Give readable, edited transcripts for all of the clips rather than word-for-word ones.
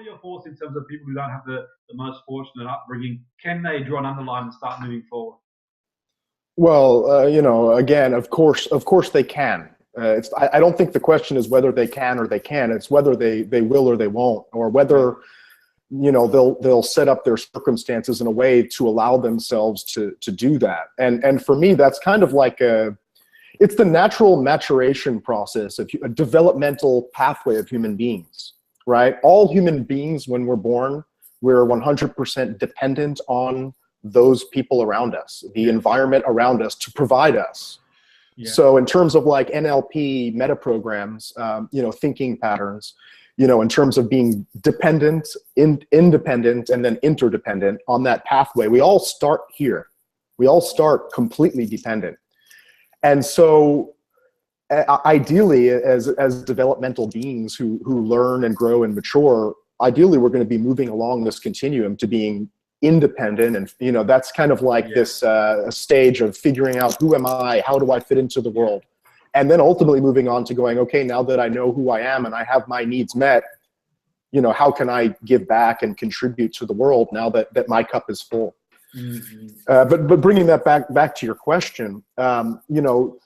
are your thoughts in terms of people who don't have the most fortunate upbringing? Can they draw an underline and start moving forward? Well, you know, again, of course they can. I don't think the question is whether they can or they can. It's whether they will or they won't, or whether, you know, they'll set up their circumstances in a way to allow themselves to do that. And for me, that's kind of like it's the natural maturation process of a developmental pathway of human beings, right? All human beings, when we're born, we're 100% dependent on those people around us, the environment around us, to provide us. Yeah. So in terms of like NLP meta programs, you know, thinking patterns, you know, in terms of being dependent, independent, and then interdependent on that pathway, we all start here. We all start completely dependent. And so ideally, as developmental beings who learn and grow and mature, ideally we're going to be moving along this continuum to being independent, and you know, that's kind of like this stage of figuring out, who am I, how do I fit into the world, and then ultimately moving on to going, okay, now that I know who I am and I have my needs met, you know, how can I give back and contribute to the world now that my cup is full? Mm-hmm. But bringing that back to your question, you know,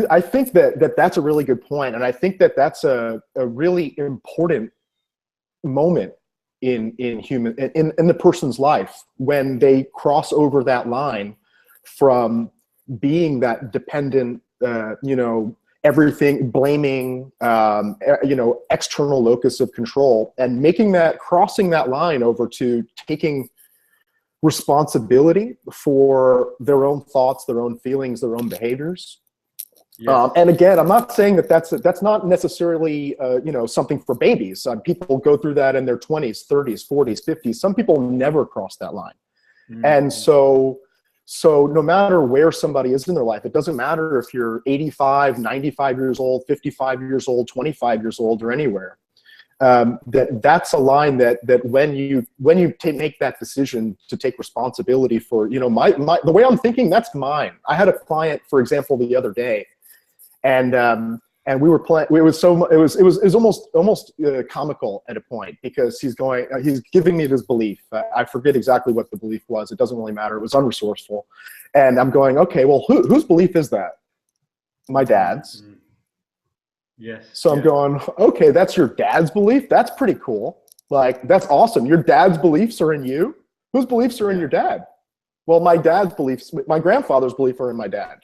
I think that's a really good point, and I think that's a really important moment in the person's life, when they cross over that line from being that dependent, you know, everything blaming, you know, external locus of control, and crossing that line over to taking responsibility for their own thoughts, their own feelings, their own behaviors. Yes. And again, I'm not saying that's not necessarily you know, something for babies. People go through that in their 20s, 30s, 40s, 50s. Some people never cross that line. Mm-hmm. And so no matter where somebody is in their life, it doesn't matter if you're 85, 95 years old, 55 years old, 25 years old, or anywhere. That's a line that when you make that decision to take responsibility for, you know, the way I'm thinking, that's mine. I had a client, for example, the other day, and we were playing. It was almost comical at a point, because he's giving me this belief. I forget exactly what the belief was. It doesn't really matter. It was unresourceful, and I'm going, okay, well, whose belief is that? My dad's. Mm-hmm. Yes. So I'm going, okay, that's your dad's belief? That's pretty cool. Like, that's awesome. Your dad's beliefs are in you? Whose beliefs are in your dad? Well, my dad's beliefs, my grandfather's beliefs are in my dad.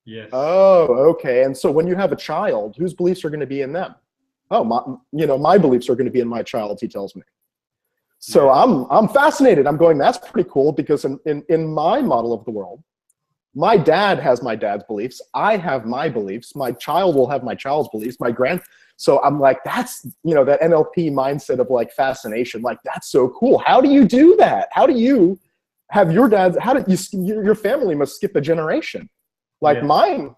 Yes. Oh, okay. And so when you have a child, whose beliefs are going to be in them? Oh, my beliefs are going to be in my child, he tells me. So I'm fascinated. I'm going, that's pretty cool, because in my model of the world, my dad has my dad's beliefs. I have my beliefs. My child will have my child's beliefs. So I'm like, that's, you know, that NLP mindset of like fascination. Like, that's so cool. How do you do that? How do you have your dad's? Your family must skip a generation, like mine.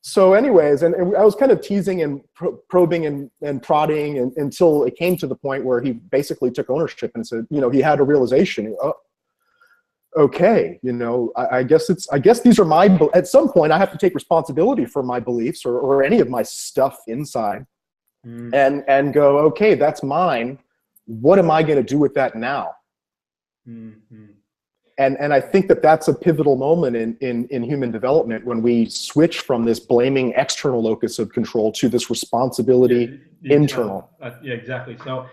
So, anyways, and I was kind of teasing and probing and prodding until it came to the point where he basically took ownership and said, you know, he had a realization. Okay, you know, I guess these are at some point I have to take responsibility for my beliefs or any of my stuff inside, and go, okay, that's mine. What am I going to do with that now? Mm-hmm. And I think that's a pivotal moment in human development, when we switch from this blaming external locus of control to this responsibility internal. Yeah, exactly. So